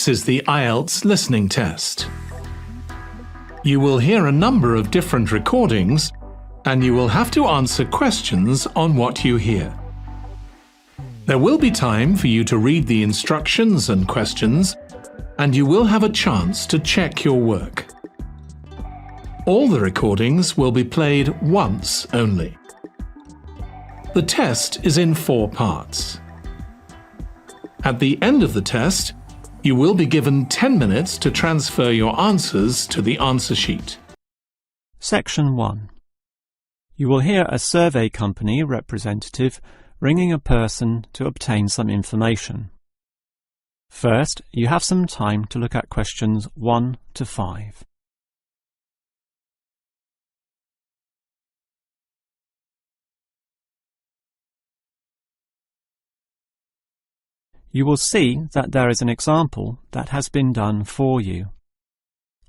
This is the IELTS listening test. You will hear a number of different recordings and you will have to answer questions on what you hear. There will be time for you to read the instructions and questions, and you will have a chance to check your work. All the recordings will be played once only. The test is in 4 parts. At the end of the test, you will be given 10 minutes to transfer your answers to the answer sheet. Section 1. You will hear a survey company representative ringing a person to obtain some information. First, you have some time to look at questions 1 to 5. You will see that there is an example that has been done for you.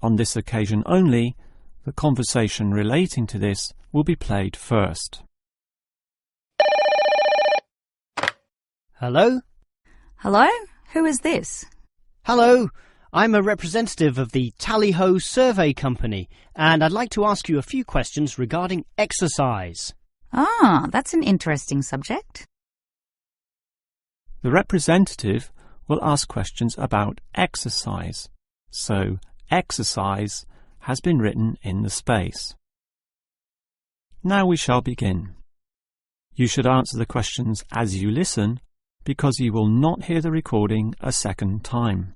On this occasion only, the conversation relating to this will be played first. Hello? Hello? Who is this? Hello, I'm a representative of the Tally-Ho Survey Company, and I'd like to ask you a few questions regarding exercise. Ah, that's an interesting subject. The representative will ask questions about exercise, so exercise has been written in the space. Now we shall begin. You should answer the questions as you listen, because you will not hear the recording a second time.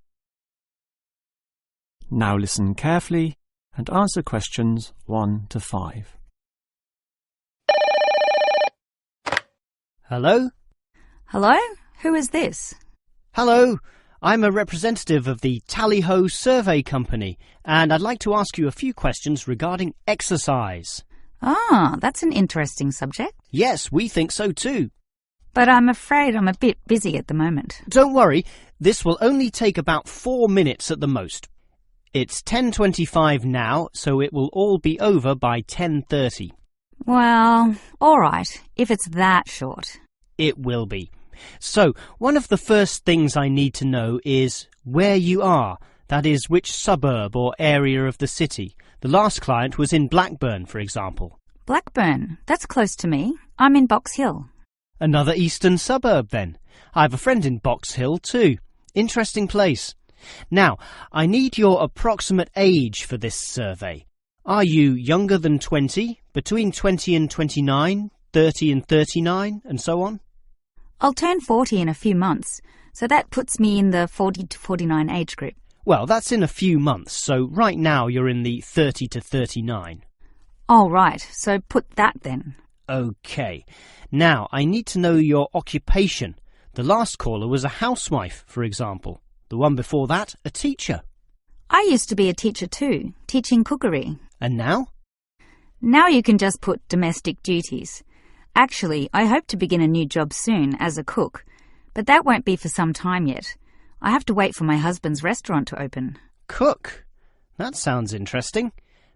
Now listen carefully and answer questions 1 to 5. Hello? Hello? Who is this? Hello, I'm a representative of the Tally-Ho Survey Company, and I'd like to ask you a few questions regarding exercise. Ah, that's an interesting subject. Yes, we think so too. But I'm afraid I'm a bit busy at the moment. Don't worry, this will only take about 4 minutes at the most. It's 10:25 now, so it will all be over by 10:30. Well, all right, if it's that short. It will be. So, one of the first things I need to know is where you are, that is, which suburb or area of the city. The last client was in Blackburn, for example. Blackburn, that's close to me. I'm in Box Hill. Another eastern suburb, then. I have a friend in Box Hill, too. Interesting place. Now, I need your approximate age for this survey. Are you younger than 20, between 20 and 29, 30 and 39, and so on? I'll turn 40 in a few months, so that puts me in the 40 to 49 age group. Well, that's in a few months, so right now you're in the 30 to 39. Oh, right, so put that then. OK. Now, I need to know your occupation. The last caller was a housewife, for example. The one before that, a teacher. I used to be a teacher too, teaching cookery. And now? Now you can just put domestic duties. Actually, I hope to begin a new job soon as a cook, but that won't be for some time yet. I have to wait for my husband's restaurant to open. Cook? That sounds interesting.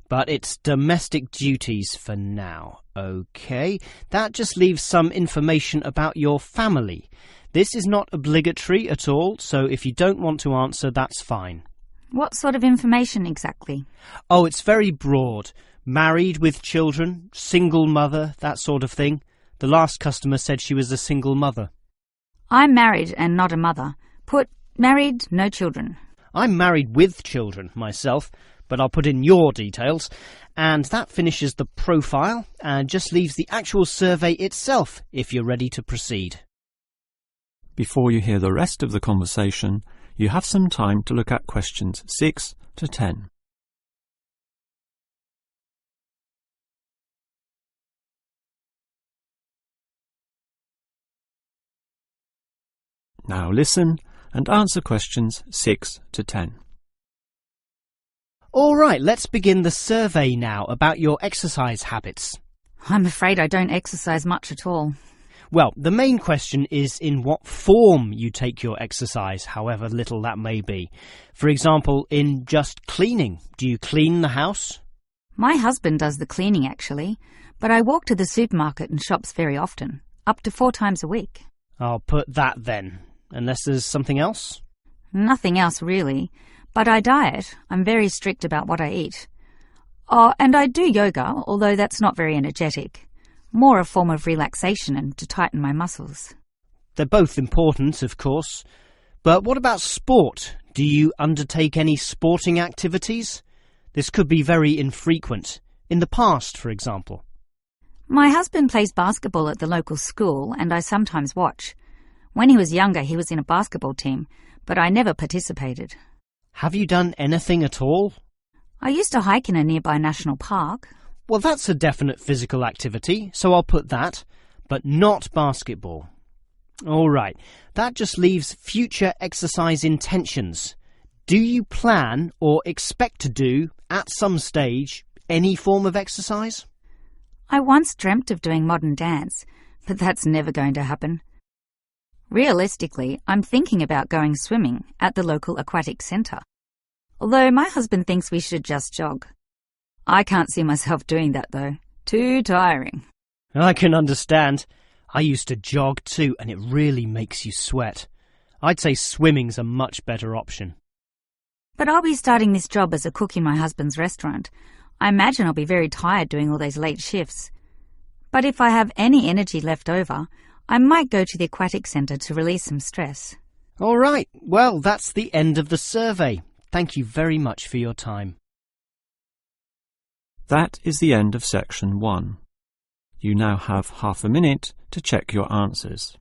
But it's domestic duties for now. OK, that just leaves some information about your family. This is not obligatory at all, so if you don't want to answer, that's fine. What sort of information exactly? Oh, it's very broad. Married with children, single mother, that sort of thing. The last customer said she was a single mother. I'm married and not a mother. Put married, no children. I'm married with children myself, but I'll put in your details. And that finishes the profile and just leaves the actual survey itself if you're ready to proceed. Before you hear the rest of the conversation, you have some time to look at questions 6 to 10. Now listen and answer questions 6 to 10. All right, let's begin the survey now about your exercise habits. I'm afraid I don't exercise much at all. Well, the main question is in what form you take your exercise, however little that may be. For example, in just cleaning. Do you clean the house? My husband does the cleaning, actually, but I walk to the supermarket and shops very often, up to 4 times a week. I'll put that then, unless there's something else. Nothing else really. But I diet. I'm very strict about what I eat. Oh, and I do yoga, although that's not very energetic. More a form of relaxation and to tighten my muscles. They're both important, of course. But what about sport? Do you undertake any sporting activities? This could be very infrequent. In the past, for example. My husband plays basketball at the local school, and I sometimes watch. When he was younger, he was in a basketball team, but I never participated. Have you done anything at all? I used to hike in a nearby national park. Well, that's a definite physical activity, so I'll put that, but not basketball. All right, that just leaves future exercise intentions. Do you plan or expect to do, at some stage, any form of exercise? I once dreamt of doing modern dance, but that's never going to happen. Realistically, I'm thinking about going swimming at the local aquatic centre. Although my husband thinks we should just jog. I can't see myself doing that though. Too tiring. I can understand. I used to jog too, and it really makes you sweat. I'd say swimming's a much better option. But I'll be starting this job as a cook in my husband's restaurant. I imagine I'll be very tired doing all those late shifts. But if I have any energy left over, I might go to the aquatic centre to release some stress. All right, well, that's the end of the survey. Thank you very much for your time. That is the end of section 1. You now have half a minute to check your answers.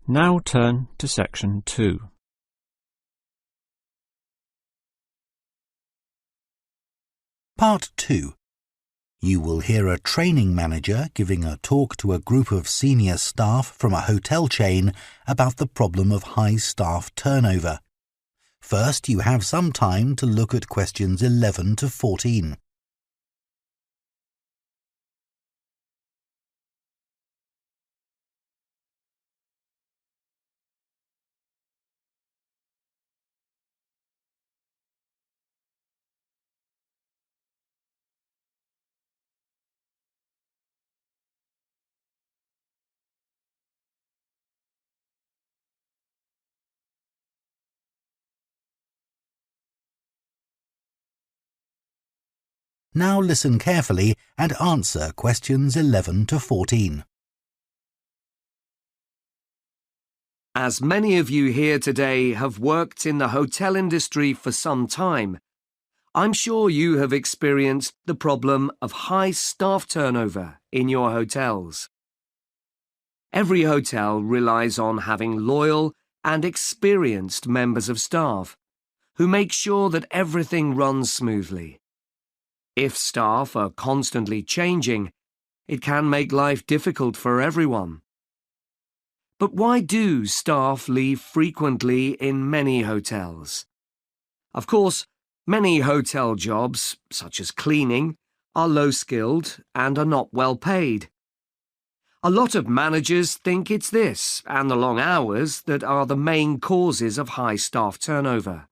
Now turn to section 2. Part 2. You will hear a training manager giving a talk to a group of senior staff from a hotel chain about the problem of high staff turnover. First, you have some time to look at questions 11 to 14. Now listen carefully and answer questions 11 to 14. As many of you here today have worked in the hotel industry for some time, I'm sure you have experienced the problem of high staff turnover in your hotels. Every hotel relies on having loyal and experienced members of staff who make sure that everything runs smoothly. If staff are constantly changing, it can make life difficult for everyone. But why do staff leave frequently in many hotels? Of course, many hotel jobs, such as cleaning, are low-skilled and are not well paid. A lot of managers think it's this and the long hours that are the main causes of high staff turnover.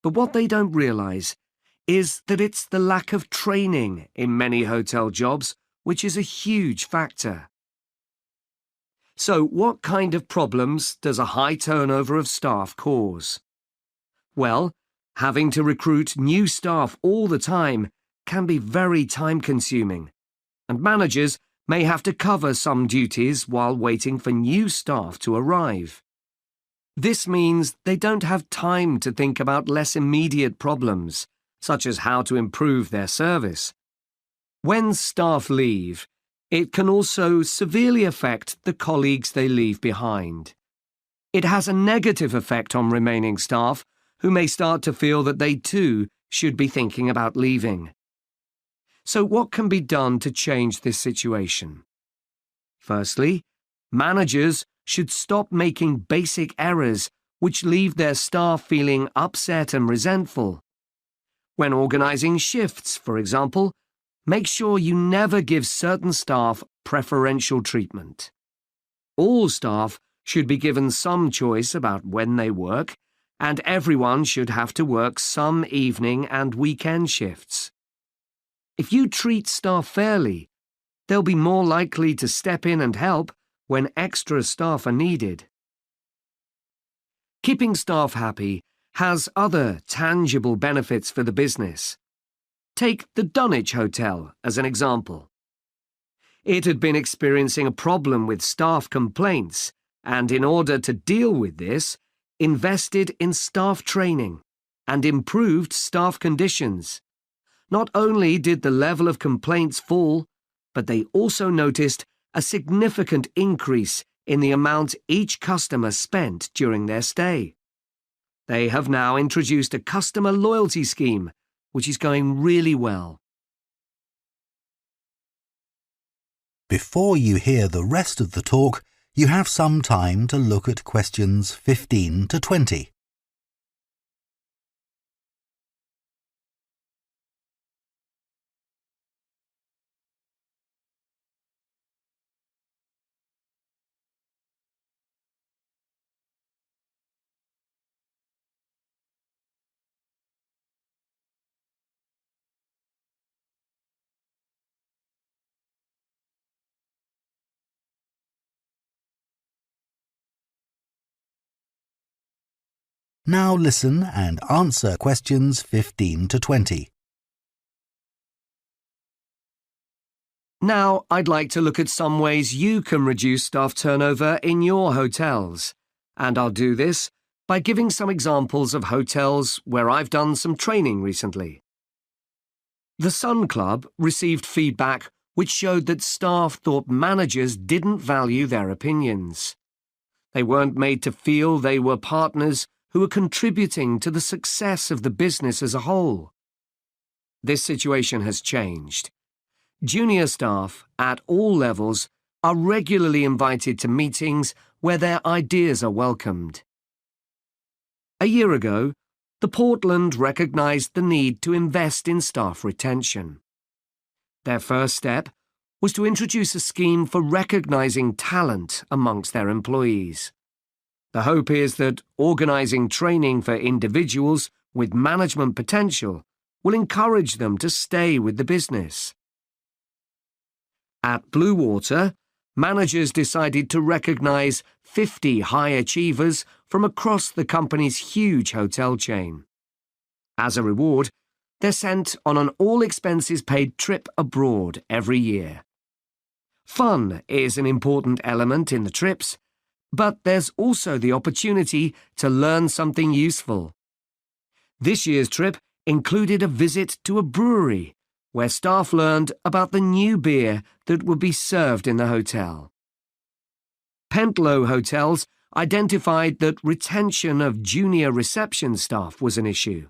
But what they don't realise is that it's the lack of training in many hotel jobs which is a huge factor. So what kind of problems does a high turnover of staff cause? Well, having to recruit new staff all the time can be very time-consuming, and managers may have to cover some duties while waiting for new staff to arrive. This means they don't have time to think about less immediate problems, such as how to improve their service. When staff leave, it can also severely affect the colleagues they leave behind. It has a negative effect on remaining staff, who may start to feel that they too should be thinking about leaving. So what can be done to change this situation? Firstly, managers should stop making basic errors which leave their staff feeling upset and resentful. When organising shifts, for example, make sure you never give certain staff preferential treatment. All staff should be given some choice about when they work and everyone should have to work some evening and weekend shifts. If you treat staff fairly, they'll be more likely to step in and help when extra staff are needed. Keeping staff happy has other tangible benefits for the business. Take the Dunwich Hotel as an example. It had been experiencing a problem with staff complaints and, in order to deal with this, invested in staff training and improved staff conditions. Not only did the level of complaints fall, but they also noticed a significant increase in the amount each customer spent during their stay. They have now introduced a customer loyalty scheme, which is going really well. Before you hear the rest of the talk, you have some time to look at questions 15 to 20. Now listen and answer questions 15 to 20. Now I'd like to look at some ways you can reduce staff turnover in your hotels, and I'll do this by giving some examples of hotels where I've done some training recently. The Sun Club received feedback which showed that staff thought managers didn't value their opinions. They weren't made to feel they were partners who were contributing to the success of the business as a whole. This situation has changed. Junior staff at all levels are regularly invited to meetings where their ideas are welcomed. A year ago, the Portland recognised the need to invest in staff retention. Their first step was to introduce a scheme for recognising talent amongst their employees. The hope is that organising training for individuals with management potential will encourage them to stay with the business. At Blue Water, managers decided to recognise 50 high achievers from across the company's huge hotel chain. As a reward, they're sent on an all-expenses-paid trip abroad every year. Fun is an important element in the trips, but there's also the opportunity to learn something useful. This year's trip included a visit to a brewery, where staff learned about the new beer that would be served in the hotel. Pentlow Hotels identified that retention of junior reception staff was an issue.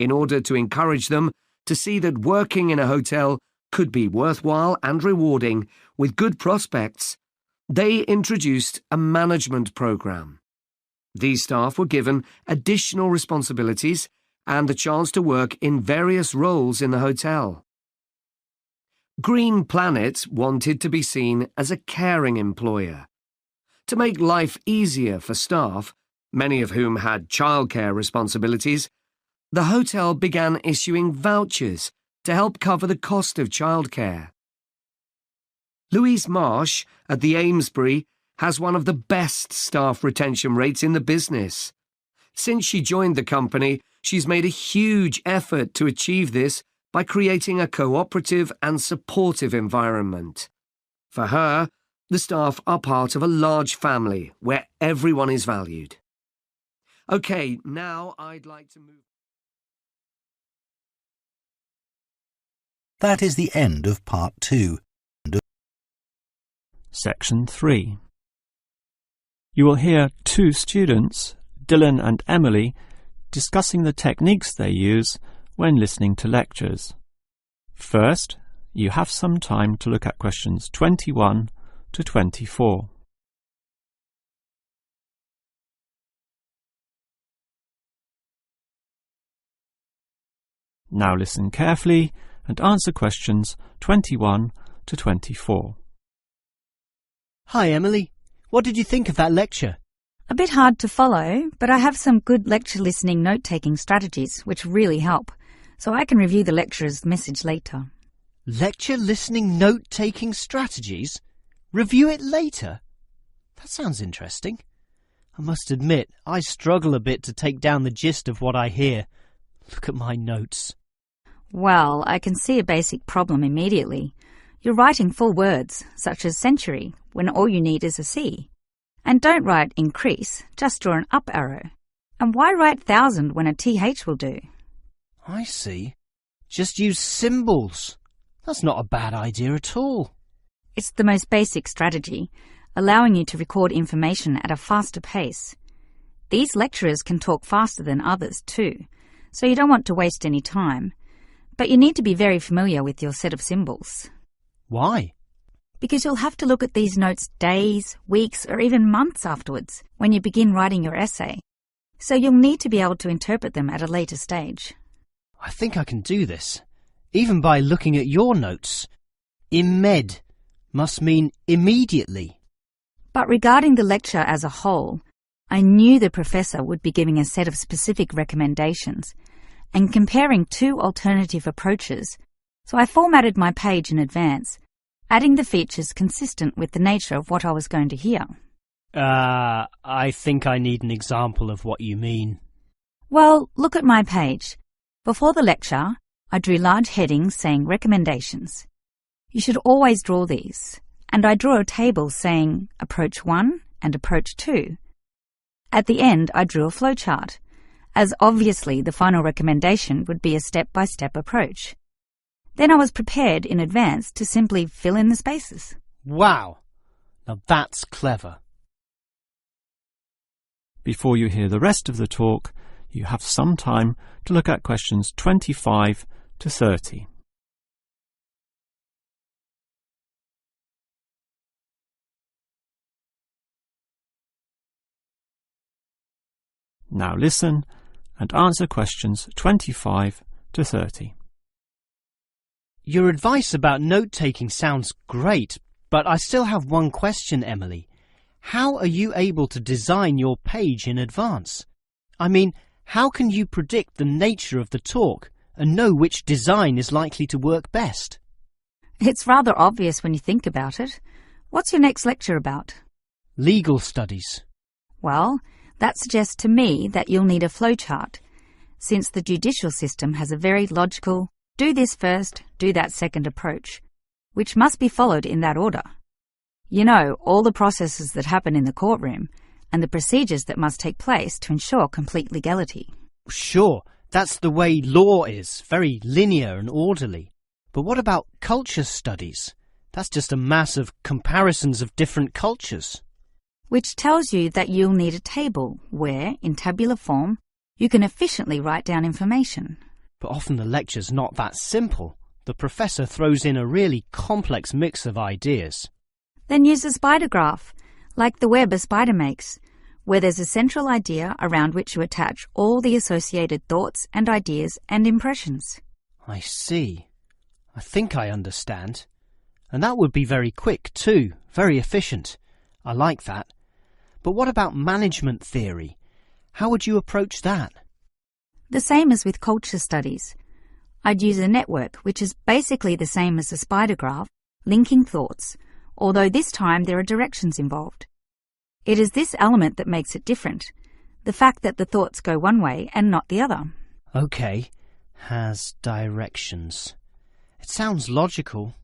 In order to encourage them to see that working in a hotel could be worthwhile and rewarding with good prospects, they introduced a management program. These staff were given additional responsibilities and the chance to work in various roles in the hotel. Green Planet wanted to be seen as a caring employer. To make life easier for staff, many of whom had childcare responsibilities, the hotel began issuing vouchers to help cover the cost of childcare. Louise Marsh at the Amesbury has one of the best staff retention rates in the business. Since she joined the company, she's made a huge effort to achieve this by creating a cooperative and supportive environment. For her, the staff are part of a large family where everyone is valued. OK, now I'd like to move... That is the end of Part 2. Section 3. You will hear two students, Dylan and Emily, discussing the techniques they use when listening to lectures. First, you have some time to look at questions 21 to 24. Now listen carefully and answer questions 21 to 24. Hi, Emily. What did you think of that lecture? A bit hard to follow, but I have some good lecture listening note-taking strategies which really help, so I can review the lecturer's message later. Lecture listening note-taking strategies? Review it later? That sounds interesting. I must admit, I struggle a bit to take down the gist of what I hear. Look at my notes. Well, I can see a basic problem immediately. You're writing full words, such as century, when all you need is a C. And don't write increase, just draw an up arrow. And why write thousand when a TH will do? I see. Just use symbols. That's not a bad idea at all. It's the most basic strategy, allowing you to record information at a faster pace. These lecturers can talk faster than others too, so you don't want to waste any time. But you need to be very familiar with your set of symbols. Why? Because you'll have to look at these notes days, weeks, or even months afterwards when you begin writing your essay. So you'll need to be able to interpret them at a later stage. I think I can do this, even by looking at your notes. Imed must mean immediately. But regarding the lecture as a whole, I knew the professor would be giving a set of specific recommendations and comparing two alternative approaches, so I formatted my page in advance, adding the features consistent with the nature of what I was going to hear. I think I need an example of what you mean. Well, look at my page. Before the lecture, I drew large headings saying recommendations. You should always draw these, and I drew a table saying approach 1 and approach 2. At the end, I drew a flowchart, as obviously the final recommendation would be a step-by-step approach. Then I was prepared in advance to simply fill in the spaces. Wow! Now that's clever. Before you hear the rest of the talk, you have some time to look at questions 25 to 30. Now listen and answer questions 25 to 30. Your advice about note-taking sounds great, but I still have one question, Emily. How are you able to design your page in advance? I mean, how can you predict the nature of the talk and know which design is likely to work best? It's rather obvious when you think about it. What's your next lecture about? Legal studies. Well, that suggests to me that you'll need a flowchart, since the judicial system has a very logical do this first, do that second approach, which must be followed in that order. You know, all the processes that happen in the courtroom and the procedures that must take place to ensure complete legality. Sure, that's the way law is, very linear and orderly. But what about culture studies? That's just a mass of comparisons of different cultures. Which tells you that you'll need a table where, in tabular form, you can efficiently write down information. But often the lecture's not that simple. The professor throws in a really complex mix of ideas. Then use a spider graph, like the web a spider makes, where there's a central idea around which you attach all the associated thoughts and ideas and impressions. I see. I think I understand. And that would be very quick too, very efficient. I like that. But what about management theory? How would you approach that? The same as with culture studies. I'd use a network, which is basically the same as a spider graph, linking thoughts, although this time there are directions involved. It is this element that makes it different, the fact that the thoughts go one way and not the other. Okay, has directions. It sounds logical.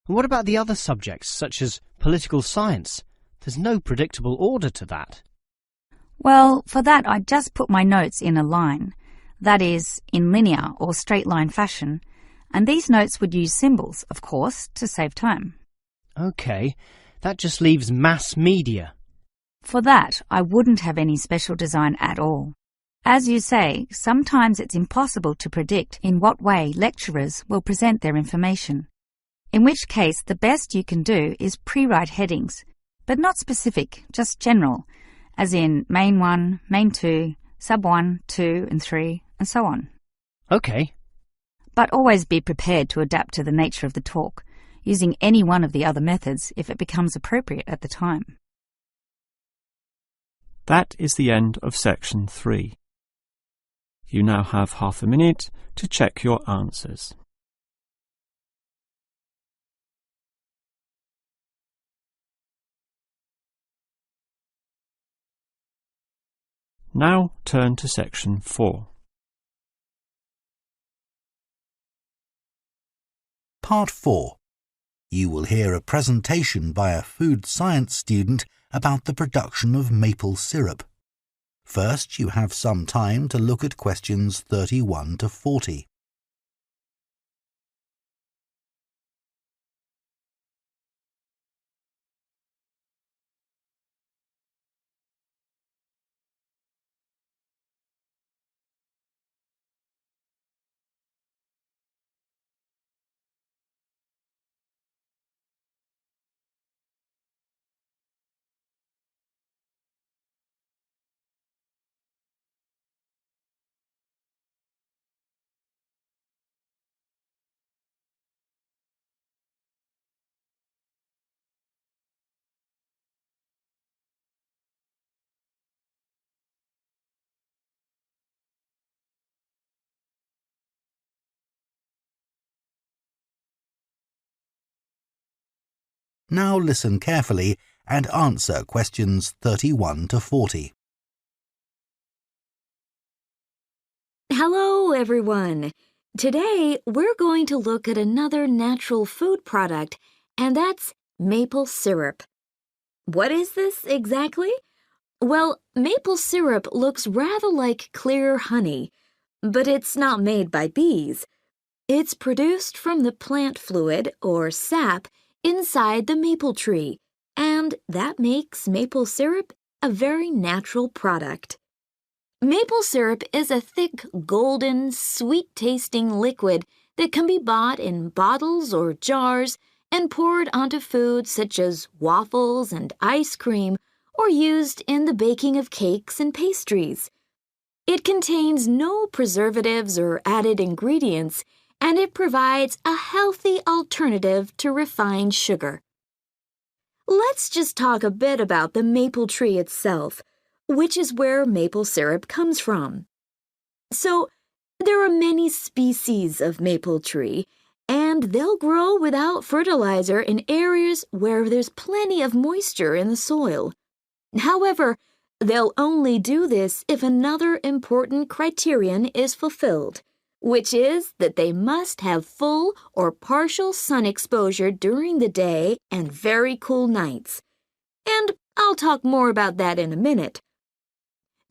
And what about the other subjects, such as political science? There's no predictable order to that. Well, for that I'd just put my notes in a line, that is, in linear or straight line fashion, and these notes would use symbols, of course, to save time. Okay, that just leaves mass media. For that, I wouldn't have any special design at all. As you say, sometimes it's impossible to predict in what way lecturers will present their information, in which case the best you can do is pre-write headings, but not specific, just general, as in main 1, main 2, sub 1, 2 and 3, and so on. Okay. But always be prepared to adapt to the nature of the talk, using any one of the other methods if it becomes appropriate at the time. That is the end of section 3. You now have half a minute to check your answers. Now turn to section 4. Part 4. You will hear a presentation by a food science student about the production of maple syrup. First, you have some time to look at questions 31 to 40. Now listen carefully and answer questions 31 to 40. Hello, everyone. Today, we're going to look at another natural food product, and that's maple syrup. What is this exactly? Well, maple syrup looks rather like clear honey, but it's not made by bees. It's produced from the plant fluid, or sap, inside the maple tree, and that makes maple syrup a very natural product. Maple syrup is a thick, golden, sweet-tasting liquid that can be bought in bottles or jars and poured onto foods such as waffles and ice cream, or used in the baking of cakes and pastries. It contains no preservatives or added ingredients, and it provides a healthy alternative to refined sugar. Let's just talk a bit about the maple tree itself, which is where maple syrup comes from. So, there are many species of maple tree, and they'll grow without fertilizer in areas where there's plenty of moisture in the soil. However, they'll only do this if another important criterion is fulfilled, which is that they must have full or partial sun exposure during the day and very cool nights. And I'll talk more about that in a minute.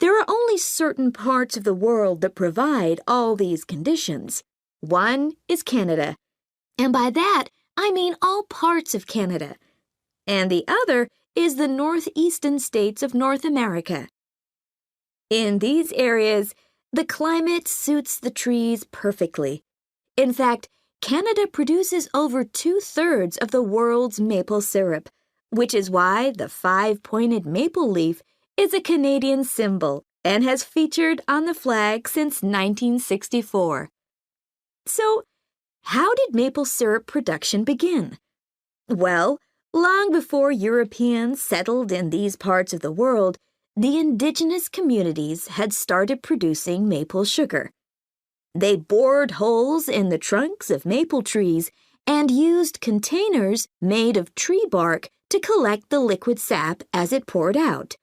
There are only certain parts of the world that provide all these conditions. One is Canada, and by that I mean all parts of Canada. And the other is the northeastern states of North America. In these areas, the climate suits the trees perfectly. In fact, Canada produces over 2/3 of the world's maple syrup, which is why the 5-pointed maple leaf is a Canadian symbol and has featured on the flag since 1964. So, how did maple syrup production begin? Well, long before Europeans settled in these parts of the world, the indigenous communities had started producing maple sugar. They bored holes in the trunks of maple trees and used containers made of tree bark to collect the liquid sap as it poured out.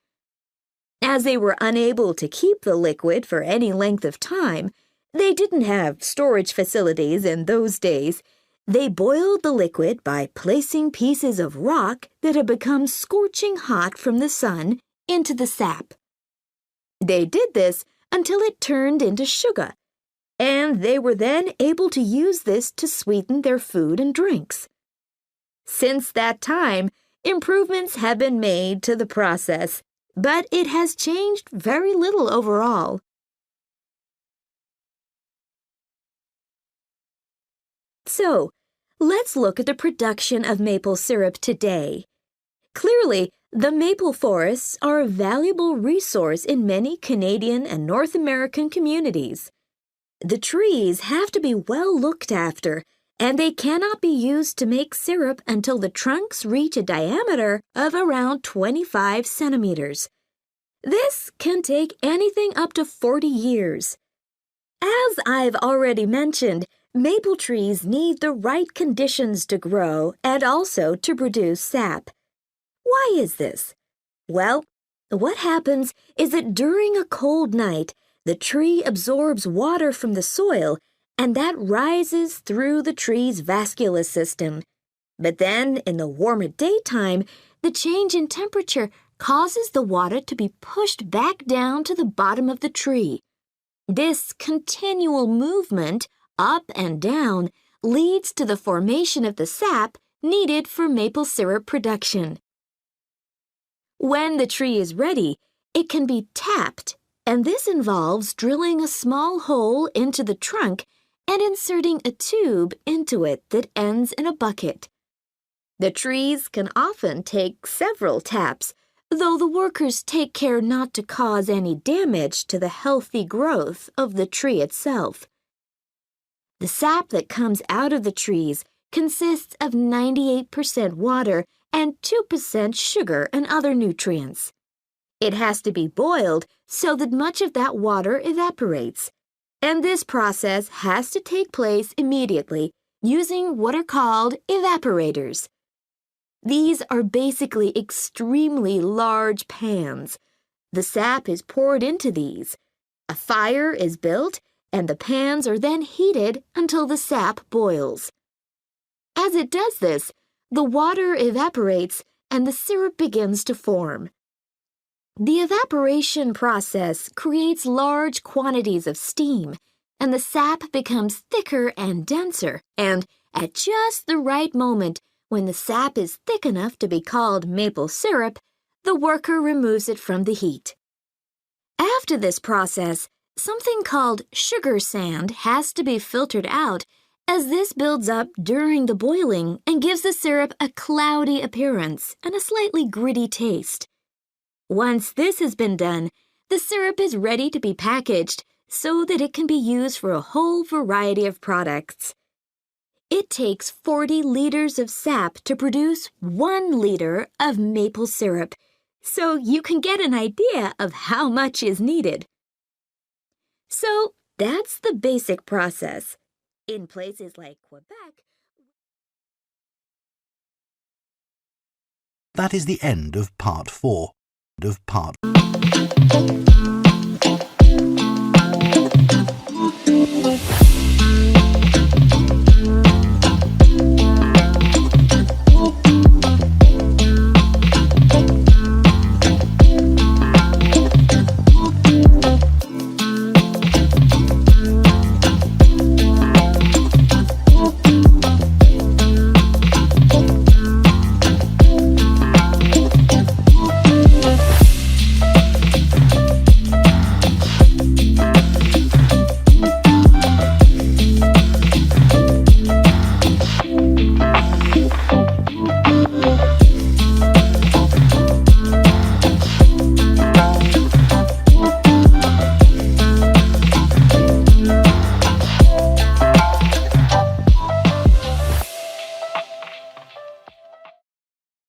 As they were unable to keep the liquid for any length of time, they didn't have storage facilities in those days. They boiled the liquid by placing pieces of rock that had become scorching hot from the sun into the sap. They did this until it turned into sugar, and they were then able to use this to sweeten their food and drinks. Since that time, improvements have been made to the process, but it has changed very little overall. So, let's look at the production of maple syrup today. Clearly, the maple forests are a valuable resource in many Canadian and North American communities. The trees have to be well looked after, and they cannot be used to make syrup until the trunks reach a diameter of around 25 centimeters. This can take anything up to 40 years. As I've already mentioned, maple trees need the right conditions to grow and also to produce sap. Why is this? Well, what happens is that during a cold night, the tree absorbs water from the soil, and that rises through the tree's vascular system. But then, in the warmer daytime, the change in temperature causes the water to be pushed back down to the bottom of the tree. This continual movement, up and down, leads to the formation of the sap needed for maple syrup production. When the tree is ready, it can be tapped, and this involves drilling a small hole into the trunk and inserting a tube into it that ends in a bucket. The trees can often take several taps, though the workers take care not to cause any damage to the healthy growth of the tree itself. The sap that comes out of the trees consists of 98% water and 2% sugar and other nutrients. It has to be boiled so that much of that water evaporates, and this process has to take place immediately using what are called evaporators. These are basically extremely large pans. The sap is poured into these. A fire is built, and the pans are then heated until the sap boils. As it does this, the water evaporates and the syrup begins to form. The evaporation process creates large quantities of steam, and the sap becomes thicker and denser, and at just the right moment, when the sap is thick enough to be called maple syrup, the worker removes it from the heat. After this process, something called sugar sand has to be filtered out, as this builds up during the boiling and gives the syrup a cloudy appearance and a slightly gritty taste. Once this has been done, the syrup is ready to be packaged so that it can be used for a whole variety of products. It takes 40 liters of sap to produce 1 liter of maple syrup, so you can get an idea of how much is needed. So that's the basic process. In places like Quebec, That is the end of part 4.